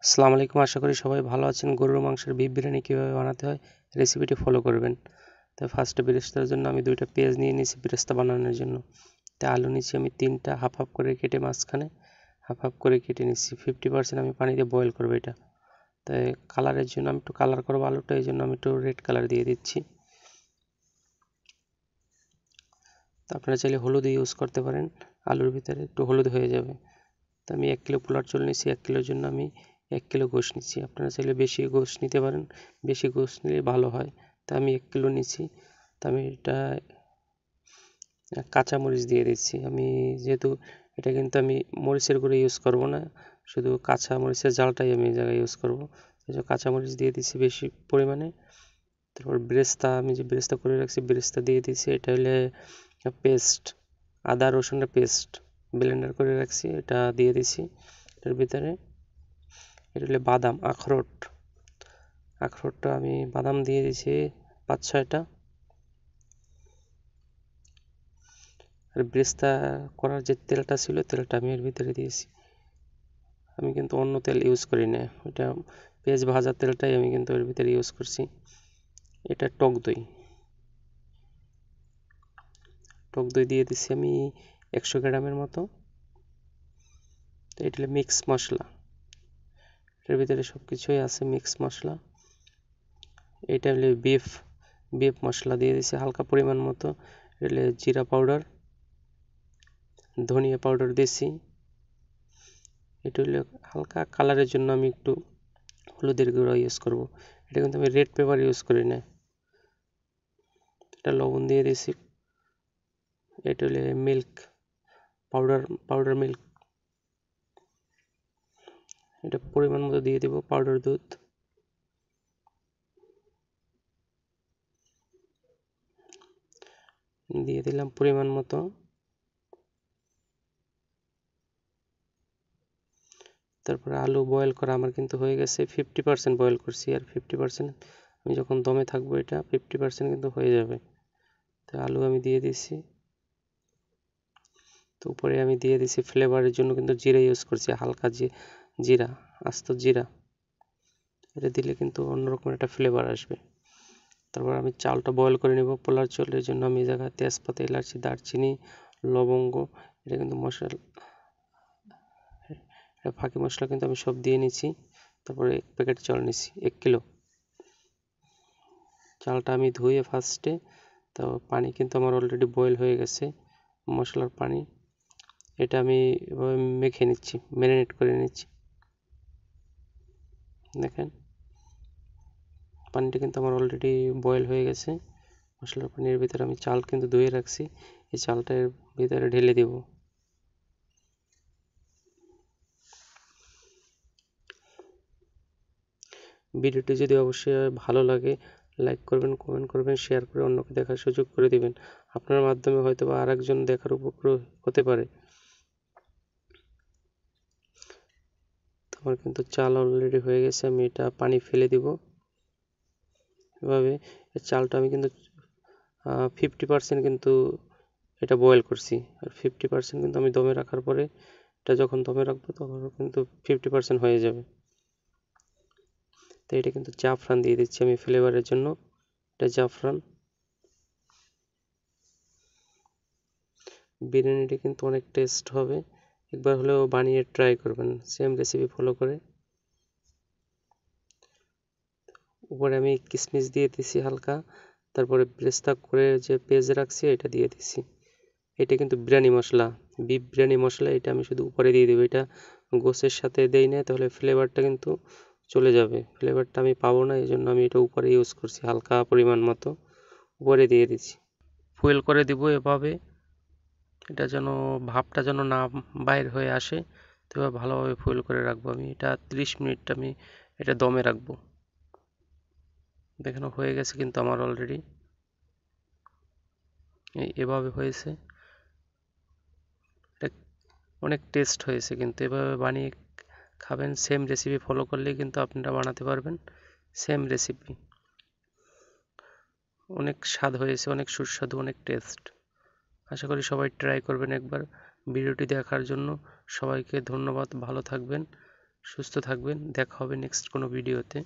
আসসালামু আলাইকুম, আশা করি সবাই ভালো আছেন। গরুর মাংসের বিফ বিরিয়ানি কীভাবে বানাতে হয় রেসিপিটি ফলো করবেন। তো ফার্স্টে বেরেস্তার জন্য আমি 2টা পেঁয়াজ নিয়ে নিয়েছি বেরেস্তা বানানোর জন্য। তো আলু নিয়েছি আমি 3টা, হাফ হাফ করে কেটে মাঝখানে হাফ হাফ করে কেটে নিচ্ছি। 50% আমি পানিতে বয়েল করবো এটা। তাই কালারের জন্য আমি একটু কালার করবো আলুটা, এই জন্য আমি একটু রেড কালার দিয়ে দিচ্ছি। তো আপনারা চাইলে হলুদ ইউজ করতে পারেন, আলুর ভিতরে একটু হলুদ হয়ে যাবে। তো আমি 1 কিলো পোলার চাল নিচ্ছি, 1 কিলোর জন্য আমি 1 কিলো গোশ নিচ্ছি। আপনারা চাইলে বেশি গোশ নিতে পারেন, বেশি গোশ নিলে ভালো হয়। তো আমি 1 কিলো নিচ্ছি। তো আমি এটা কাঁচামরিচ দিয়ে দিচ্ছি। আমি যেহেতু এটা কিন্তু আমি মরিচের গুঁড়ো ইউজ করব না, শুধু কাঁচা মরিচের জালটাই আমি এই জায়গায় ইউজ করব। এই যে কাঁচামরিচ দিয়ে দিচ্ছি বেশি পরিমাণে। তারপর বেরেস্তা, আমি যে বেরেস্তা করে রাখছি বেরেস্তা দিয়ে দিচ্ছি। এটা হলে পেস্ট, আদা রসুনের পেস্ট ব্লেন্ডার করে রাখছি, এটা দিয়ে দিছি এটার ভিতরে। এটা হলো বাদাম, আখরোটটা আমি বাদাম দিয়ে দিয়েছি 5-6টা। আর বেরেস্তা করার যে তেলটা ছিল তেলটা আমি এর ভিতরে দিয়েছি। আমি কিন্তু অন্য তেল ইউজ করি না, ওটা পেঁয়াজ ভাজা তেলটাই আমি কিন্তু এর ভিতরে ইউজ করছি। এটা টক দই দিয়ে দিচ্ছি আমি 100 গ্রামের মতো। তো এটা হলো মিক্স মশলা, এর ভিতরে সব কিছুই আছে মিক্স মশলা। এটা হলো বিফ মশলা দিয়ে দিচ্ছি হালকা পরিমাণ মতো। এটা হলো জিরা পাউডার, ধনিয়া পাউডার দিয়েছি। এটা হলো হালকা কালারের জন্য আমি একটু হলুদের গুঁড়ো ইউজ করব। এটা কিন্তু আমি রেড পেপার ইউজ করি না। এটা লবণ দিয়ে দিয়েছি। এটা হলো মিল্ক পাউডার মিল্ক, এটা পরিমাণ মতো দিয়ে দেব। পাউডার দুধ দিয়ে দিলাম পরিমাণ মতো। তারপরে আলু বয়েল করা আমার কিন্তু হয়ে গেছে। 50% বয়েল করছি, আর 50% আমি যখন দমে থাকবো এটা 50% কিন্তু হয়ে যাবে। তো আলু আমি দিয়ে দিছি। তো উপরে আমি দিয়ে দিছি ফ্লেভারের জন্য কিন্তু জিরা ইউজ করছি, হালকা জিরা, আস্ত জিরা। এটা দিলে কিন্তু অন্যরকম একটা ফ্লেভার আসবে। তারপর আমি চালটা বয়েল করে নেব পোলার চালের জন্য। আমি এই জায়গায় তেজপাতা, এলাচি, দারচিনি, লবঙ্গ, এটা কিন্তু মশলা, ফাঁকি মশলা কিন্তু আমি সব দিয়ে নিচ্ছি। তারপরে 1 প্যাকেট চাল নিচ্ছি, 1 কিলো চালটা আমি ধুয়ে ফার্স্টে, তো পানি কিন্তু আমার অলরেডি বয়েল হয়ে গেছে, মশলার পানি। এটা আমি এভাবে মেখে নিচ্ছি, ম্যারিনেট করে নিচ্ছি। দেখেন পানিটা কিন্তু আমার অলরেডি বয়েল হয়ে গেছে। মশলার পানির ভিতরে আমি চাল কিন্তু ধুয়ে রাখছি, এই চালটা এর ভিতরে ঢেলে দেব। ভিডিওটি যদি অবশ্যই ভালো লাগে লাইক করবেন, কমেন্ট করবেন, শেয়ার করে অন্যকে দেখার সুযোগ করে দিবেন। আপনার মাধ্যমে হয়তো বা আরেকজন দেখার উপকার হতে পারে। আমার কিন্তু চাল অলরেডি হয়ে গেছে, আমি এটা পানি ফেলে দিব। এভাবে চালটা আমি কিন্তু 50% কিন্তু এটা বয়েল করছি, আর 50% কিন্তু আমি দমে রাখার পরে, এটা যখন দমে রাখবো তখন কিন্তু 50% হয়ে যাবে। তো এটা কিন্তু জাফরান দিয়ে দিচ্ছি আমি ফ্লেভারের জন্য। এটা জাফরান। বিরিয়ানিটা কিন্তু অনেক টেস্ট হবে, একবার হলেও বানিয়ে ট্রাই করবেন সেম রেসিপি ফলো করে। উপরে আমি কিশমিশ দিয়ে দিছি হালকা। তারপরে বেরেস্তা করে যে পেঁয়াজ রাখছি এটা দিয়ে দিছি। এটা কিন্তু বিরিয়ানি মশলা, বিফ বিরিয়ানি মশলা, এটা আমি শুধু উপরে দিয়ে দেবো। এটা গোশের সাথে দেই না, তাহলে ফ্লেভারটা কিন্তু চলে যাবে, ফ্লেভারটা আমি পাবো না, এই জন্য আমি এটা উপরে ইউজ করছি হালকা পরিমাণ মতো, উপরে দিয়ে দিচ্ছি। ফুয়েল করে দিব এভাবে, এটা যেন ভাপটা যেন না বাইর হয়ে আসে, তো ভালোভাবে ফুয়েল করে রাখবো। আমি এটা 30 মিনিট আমি এটা দমে রাখবো। দেখেন হয়ে গেছে কিন্তু আমার অলরেডি, এভাবে হয়েছে। এটা অনেক টেস্ট হয়েছে, কিন্তু এভাবে বানিয়ে খাবেন, সেম রেসিপি ফলো করলেই কিন্তু আপনারা বানাতে পারবেন সেম রেসিপি। অনেক স্বাদ হয়েছে, অনেক সুস্বাদু, অনেক টেস্ট। আশা করি সবাই ট্রাই করবেন একবার। ভিডিওটি দেখার জন্য সবাইকে ধন্যবাদ, ভালো থাকবেন, সুস্থ থাকবেন, দেখা হবে নেক্সট কোনো ভিডিওতে।